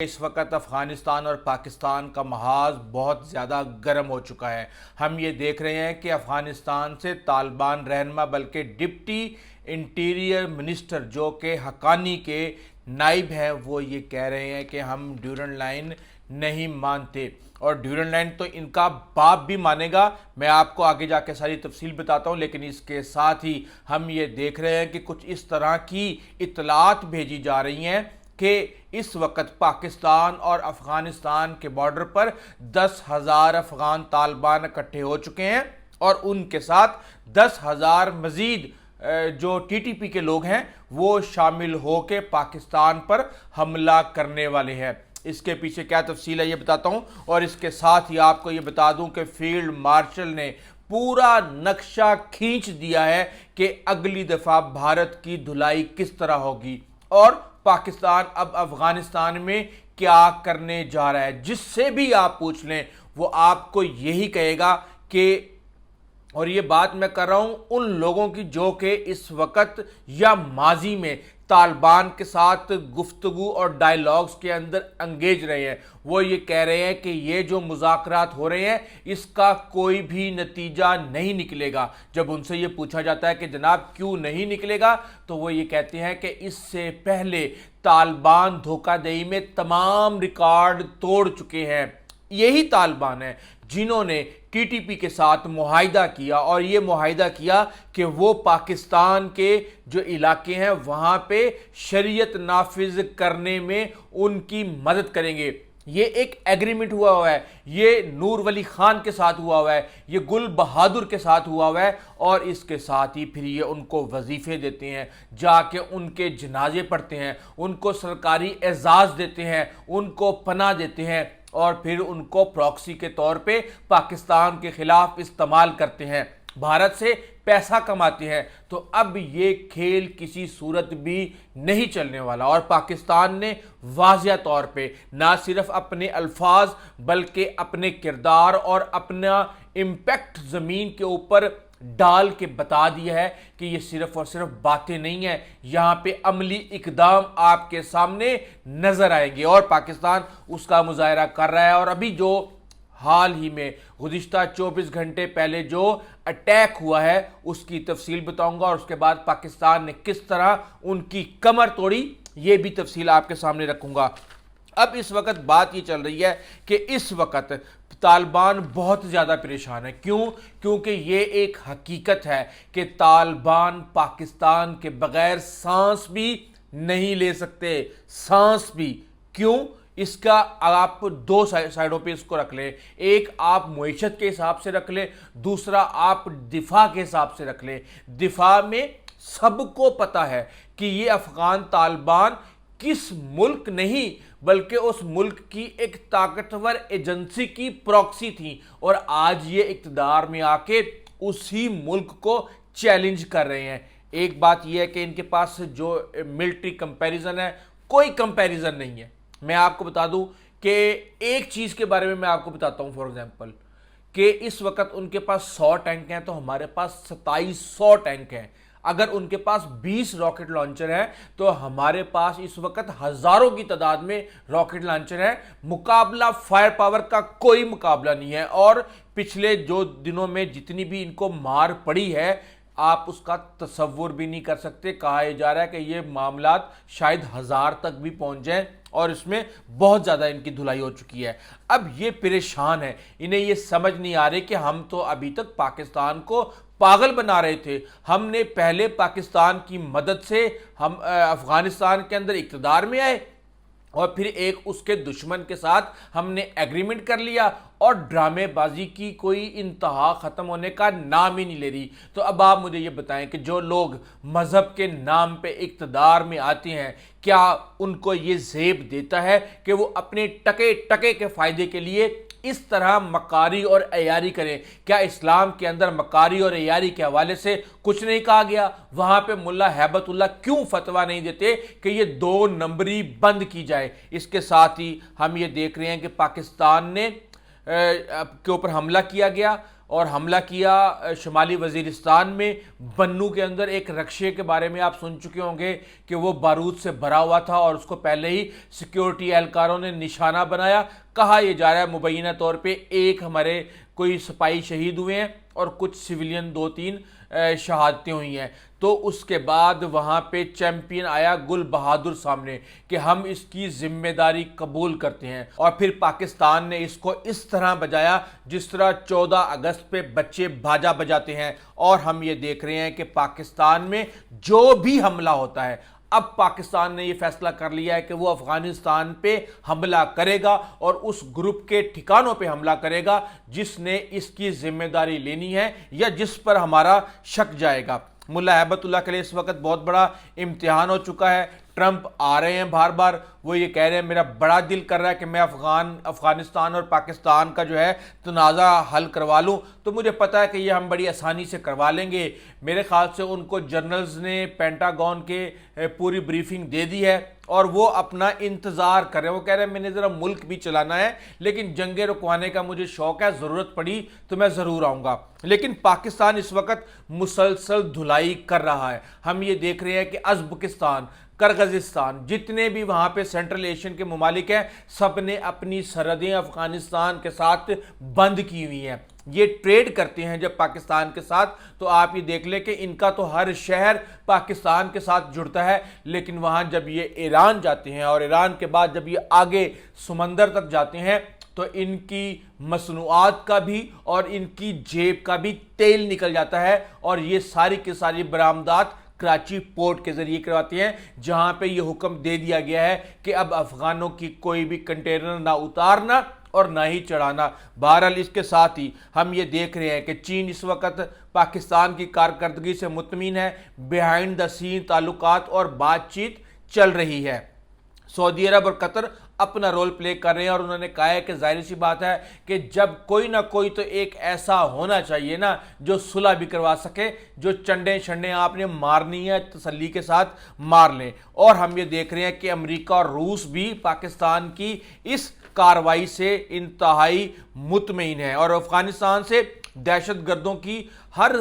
اس وقت افغانستان اور پاکستان کا محاذ بہت زیادہ گرم ہو چکا ہے۔ ہم یہ دیکھ رہے ہیں کہ افغانستان سے طالبان رہنما بلکہ ڈپٹی انٹیریئر منسٹر جو کہ حقانی کے نائب ہیں وہ یہ کہہ رہے ہیں کہ ہم ڈیورنڈ لائن نہیں مانتے، اور ڈیورنڈ لائن تو ان کا باپ بھی مانے گا۔ میں آپ کو آگے جا کے ساری تفصیل بتاتا ہوں، لیکن اس کے ساتھ ہی ہم یہ دیکھ رہے ہیں کہ کچھ اس طرح کی اطلاعات بھیجی جا رہی ہیں کہ اس وقت پاکستان اور افغانستان کے بارڈر پر 10,000 افغان طالبان اکٹھے ہو چکے ہیں، اور ان کے ساتھ 10,000 مزید جو ٹی ٹی پی کے لوگ ہیں وہ شامل ہو کے پاکستان پر حملہ کرنے والے ہیں۔ اس کے پیچھے کیا تفصیل ہے یہ بتاتا ہوں، اور اس کے ساتھ ہی آپ کو یہ بتا دوں کہ فیلڈ مارشل نے پورا نقشہ کھینچ دیا ہے کہ اگلی دفعہ بھارت کی دھلائی کس طرح ہوگی، اور پاکستان اب افغانستان میں کیا کرنے جا رہا ہے۔ جس سے بھی آپ پوچھ لیں وہ آپ کو یہی کہے گا کہ، اور یہ بات میں کر رہا ہوں ان لوگوں کی جو کہ اس وقت یا ماضی میں طالبان کے ساتھ گفتگو اور ڈائیلاگز کے اندر انگیج رہے ہیں، وہ یہ کہہ رہے ہیں کہ یہ جو مذاکرات ہو رہے ہیں اس کا کوئی بھی نتیجہ نہیں نکلے گا۔ جب ان سے یہ پوچھا جاتا ہے کہ جناب کیوں نہیں نکلے گا، تو وہ یہ کہتے ہیں کہ اس سے پہلے طالبان دھوکہ دہی میں تمام ریکارڈ توڑ چکے ہیں۔ یہی طالبان ہیں جنہوں نے ٹی ٹی پی کے ساتھ معاہدہ کیا، اور یہ معاہدہ کیا کہ وہ پاکستان کے جو علاقے ہیں وہاں پہ شریعت نافذ کرنے میں ان کی مدد کریں گے۔ یہ ایک ایگریمنٹ ہوا ہے، یہ نور ولی خان کے ساتھ ہوا ہے، یہ گل بہادر کے ساتھ ہوا ہے، اور اس کے ساتھ ہی پھر یہ ان کو وظیفے دیتے ہیں، جا کے ان کے جنازے پڑھتے ہیں، ان کو سرکاری اعزاز دیتے ہیں، ان کو پناہ دیتے ہیں، اور پھر ان کو پراکسی کے طور پہ پاکستان کے خلاف استعمال کرتے ہیں، بھارت سے پیسہ کماتے ہیں۔ تو اب یہ کھیل کسی صورت بھی نہیں چلنے والا، اور پاکستان نے واضح طور پہ نہ صرف اپنے الفاظ بلکہ اپنے کردار اور اپنا امپیکٹ زمین کے اوپر ڈال کے بتا دیا ہے کہ یہ صرف اور صرف باتیں نہیں ہیں، یہاں پہ عملی اقدام آپ کے سامنے نظر آئیں گے، اور پاکستان اس کا مظاہرہ کر رہا ہے۔ اور ابھی جو حال ہی میں گزشتہ 24 گھنٹے پہلے جو اٹیک ہوا ہے اس کی تفصیل بتاؤں گا، اور اس کے بعد پاکستان نے کس طرح ان کی کمر توڑی یہ بھی تفصیل آپ کے سامنے رکھوں گا۔ اب اس وقت بات یہ چل رہی ہے کہ اس وقت طالبان بہت زیادہ پریشان ہے۔ کیونکہ یہ ایک حقیقت ہے کہ طالبان پاکستان کے بغیر سانس بھی نہیں لے سکتے، سانس بھی۔ کیوں؟ اس کا آپ دو سائیڈوں پہ اس کو رکھ لیں، ایک آپ معیشت کے حساب سے رکھ لیں، دوسرا آپ دفاع کے حساب سے رکھ لیں۔ دفاع میں سب کو پتہ ہے کہ یہ افغان طالبان کس ملک نہیں بلکہ اس ملک کی ایک طاقتور ایجنسی کی پراکسی تھی، اور آج یہ اقتدار میں آ کے اسی ملک کو چیلنج کر رہے ہیں۔ ایک بات یہ ہے کہ ان کے پاس جو ملٹری کمپیریزن ہے کوئی کمپیریزن نہیں ہے۔ میں آپ کو بتا دوں کہ ایک چیز کے بارے میں آپ کو بتاتا ہوں، فار ایگزامپل کہ اس وقت ان کے پاس 100 ٹینک ہیں تو ہمارے پاس 2700 ٹینک ہیں۔ اگر ان کے پاس 20 راکٹ لانچر ہیں تو ہمارے پاس اس وقت ہزاروں کی تعداد میں راکٹ لانچر ہیں۔ مقابلہ فائر پاور کا کوئی مقابلہ نہیں ہے، اور پچھلے جو دنوں میں جتنی بھی ان کو مار پڑی ہے آپ اس کا تصور بھی نہیں کر سکتے۔ کہا جا رہا ہے کہ یہ معاملات شاید 1000 تک بھی پہنچ جائیں، اور اس میں بہت زیادہ ان کی دھلائی ہو چکی ہے۔ اب یہ پریشان ہے، انہیں یہ سمجھ نہیں آ رہی کہ ہم تو ابھی تک پاکستان کو پاگل بنا رہے تھے، ہم نے پہلے پاکستان کی مدد سے ہم افغانستان کے اندر اقتدار میں آئے، اور پھر ایک اس کے دشمن کے ساتھ ہم نے ایگریمنٹ کر لیا، اور ڈرامے بازی کی کوئی انتہا ختم ہونے کا نام ہی نہیں لے رہی۔ تو اب آپ مجھے یہ بتائیں کہ جو لوگ مذہب کے نام پہ اقتدار میں آتے ہیں کیا ان کو یہ زیب دیتا ہے کہ وہ اپنے ٹکے کے فائدے کے لیے اس طرح مکاری اور عیاری کریں؟ کیا اسلام کے اندر مکاری اور عیاری کے حوالے سے کچھ نہیں کہا گیا؟ وہاں پہ ملا ہیبت اللہ کیوں فتویٰ نہیں دیتے کہ یہ 2 نمبری بند کی جائے؟ اس کے ساتھ ہی ہم یہ دیکھ رہے ہیں کہ پاکستان نے کے اوپر حملہ کیا گیا، اور حملہ کیا شمالی وزیرستان میں بنو کے اندر ایک رکشے کے بارے میں آپ سن چکے ہوں گے کہ وہ بارود سے بھرا ہوا تھا اور اس کو پہلے ہی سیکیورٹی اہلکاروں نے نشانہ بنایا. کہا یہ جا رہا ہے مبینہ طور پہ ایک ہمارے کوئی سپاہی شہید ہوئے ہیں اور کچھ سویلین 2-3 شہادتیں ہوئی ہیں. تو اس کے بعد وہاں پہ چیمپئن آیا گل بہادر سامنے کہ ہم اس کی ذمہ داری قبول کرتے ہیں. اور پھر پاکستان نے اس کو اس طرح بجایا جس طرح 14 اگست پہ بچے باجا بجاتے ہیں. اور ہم یہ دیکھ رہے ہیں کہ پاکستان میں جو بھی حملہ ہوتا ہے، اب پاکستان نے یہ فیصلہ کر لیا ہے کہ وہ افغانستان پہ حملہ کرے گا اور اس گروپ کے ٹھکانوں پہ حملہ کرے گا جس نے اس کی ذمہ داری لینی ہے یا جس پر ہمارا شک جائے گا. ملا ہیبت اللہ کے لیے اس وقت بہت بڑا امتحان ہو چکا ہے. ٹرمپ آ رہے ہیں بار بار، وہ یہ کہہ رہے ہیں میرا بڑا دل کر رہا ہے کہ میں افغانستان اور پاکستان کا جو ہے تنازع حل کروا لوں. تو مجھے پتا ہے کہ یہ ہم بڑی آسانی سے کروا لیں گے. میرے خیال سے ان کو جنرلز نے پینٹاگون کے پوری بریفنگ دے دی ہے اور وہ اپنا انتظار کر رہے ہیں. وہ کہہ رہے ہیں میں نے ذرا ملک بھی چلانا ہے لیکن جنگیں رکوانے کا مجھے شوق ہے، ضرورت پڑی تو میں ضرور آؤں گا. لیکن پاکستان اس وقت مسلسل دھلائی کر رہا ہے. ہم یہ دیکھ رہے ہیں کہ ازبکستان، کرغزستان، جتنے بھی وہاں پہ سینٹرل ایشین کے ممالک ہیں، سب نے اپنی سرحدیں افغانستان کے ساتھ بند کی ہوئی ہیں. یہ ٹریڈ کرتے ہیں جب پاکستان کے ساتھ، تو آپ یہ دیکھ لیں کہ ان کا تو ہر شہر پاکستان کے ساتھ جڑتا ہے. لیکن وہاں جب یہ ایران جاتے ہیں اور ایران کے بعد جب یہ آگے سمندر تک جاتے ہیں تو ان کی مصنوعات کا بھی اور ان کی جیب کا بھی تیل نکل جاتا ہے اور یہ ساری کی ساری برآمدات کراچی پورٹ کے ذریعے کرواتے ہیں، جہاں پہ یہ حکم دے دیا گیا ہے کہ اب افغانوں کی کوئی بھی کنٹینر نہ اتارنا اور نہ ہی چڑھانا. بہرحال اس کے ساتھ ہی ہم یہ دیکھ رہے ہیں کہ چین اس وقت پاکستان کی کارکردگی سے مطمئن ہے. بیہائنڈ دا سین تعلقات اور بات چیت چل رہی ہے. سعودی عرب اور قطر اپنا رول پلے کر رہے ہیں اور انہوں نے کہا ہے کہ ظاہر سی بات ہے کہ جب کوئی نہ کوئی تو ایک ایسا ہونا چاہیے نا جو صلح بھی کروا سکے، جو چنڈے شنڈے آپ نے مارنی ہے تسلی کے ساتھ مار لیں. اور ہم یہ دیکھ رہے ہیں کہ امریکہ اور روس بھی پاکستان کی اس کاروائی سے انتہائی مطمئن ہے اور افغانستان سے دہشت گردوں کی ہر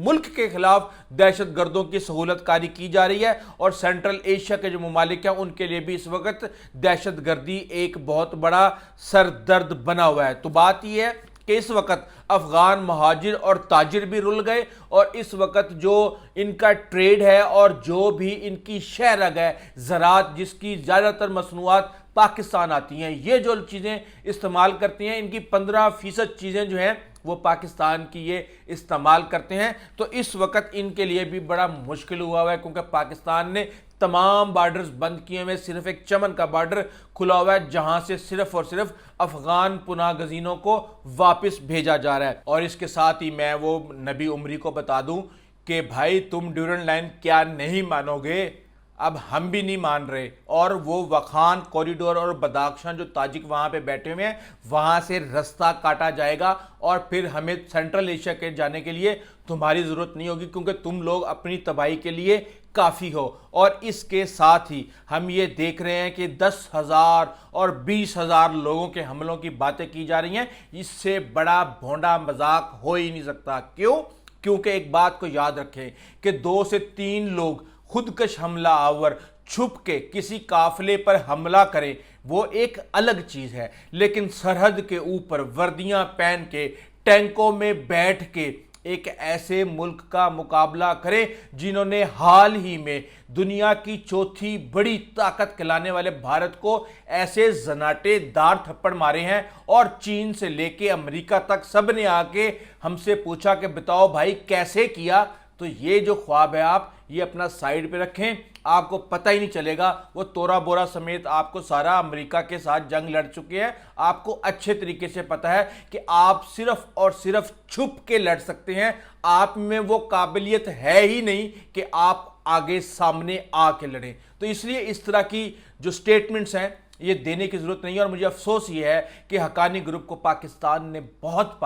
ملک کے خلاف دہشت گردوں کی سہولت کاری کی جا رہی ہے. اور سینٹرل ایشیا کے جو ممالک ہیں ان کے لیے بھی اس وقت دہشت گردی ایک بہت بڑا سر درد بنا ہوا ہے. تو بات یہ ہے کہ اس وقت افغان مہاجر اور تاجر بھی رل گئے اور اس وقت جو ان کا ٹریڈ ہے اور جو بھی ان کی شہ رگ ہے، زراعت جس کی زیادہ تر مصنوعات پاکستان آتی ہیں، یہ جو چیزیں استعمال کرتی ہیں ان کی 15% چیزیں جو ہیں وہ پاکستان کی یہ استعمال کرتے ہیں. تو اس وقت ان کے لیے بھی بڑا مشکل ہوا ہے کیونکہ پاکستان نے تمام بارڈرز بند کیے ہوئے، صرف ایک چمن کا بارڈر کھلا ہوا ہے جہاں سے صرف اور صرف افغان پناہ گزینوں کو واپس بھیجا جا رہا ہے. اور اس کے ساتھ ہی میں وہ نبی عمری کو بتا دوں کہ بھائی تم ڈیورنڈ لائن کیا نہیں مانو گے، اب ہم بھی نہیں مان رہے. اور وہ وخان کوریڈور اور بداخشان جو تاجک وہاں پہ بیٹھے ہوئے ہیں، وہاں سے رستہ کاٹا جائے گا اور پھر ہمیں سینٹرل ایشیا کے جانے کے لیے تمہاری ضرورت نہیں ہوگی کیونکہ تم لوگ اپنی تباہی کے لیے کافی ہو. اور اس کے ساتھ ہی ہم یہ دیکھ رہے ہیں کہ 10,000 اور 20,000 لوگوں کے حملوں کی باتیں کی جا رہی ہیں. اس سے بڑا بھونڈا مذاق ہو ہی نہیں سکتا. کیوں؟ کیونکہ ایک بات کو یاد رکھیں کہ 2 سے 3 لوگ خودکش حملہ آور چھپ کے کسی قافلے پر حملہ کریں وہ ایک الگ چیز ہے، لیکن سرحد کے اوپر وردیاں پہن کے ٹینکوں میں بیٹھ کے ایک ایسے ملک کا مقابلہ کریں جنہوں نے حال ہی میں دنیا کی چوتھی بڑی طاقت کہلانے والے بھارت کو ایسے زناٹے دار تھپڑ مارے ہیں اور چین سے لے کے امریکہ تک سب نے آ کے ہم سے پوچھا کہ بتاؤ بھائی کیسے کیا. تو یہ جو خواب ہے آپ یہ اپنا سائیڈ پہ رکھیں، آپ کو پتہ ہی نہیں چلے گا. وہ تورا بورا سمیت آپ کو سارا امریکہ کے ساتھ جنگ لڑ چکے ہیں. آپ کو اچھے طریقے سے پتہ ہے کہ آپ صرف اور صرف چھپ کے لڑ سکتے ہیں. آپ میں وہ قابلیت ہے ہی نہیں کہ آپ آگے سامنے آ کے لڑیں. تو اس لیے اس طرح کی جو سٹیٹمنٹس ہیں یہ دینے کی ضرورت نہیں ہے. اور مجھے افسوس یہ ہے کہ حقانی گروپ کو پاکستان نے بہت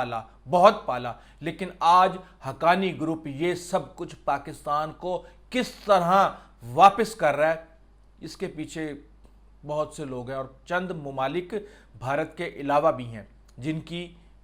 پالا، لیکن آج حقانی گروپ یہ سب کچھ پاکستان کو کس طرح واپس کر رہا ہے اس کے پیچھے بہت سے لوگ ہیں اور چند ممالک بھارت کے علاوہ بھی ہیں جن کی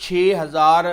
6000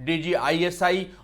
DG ISI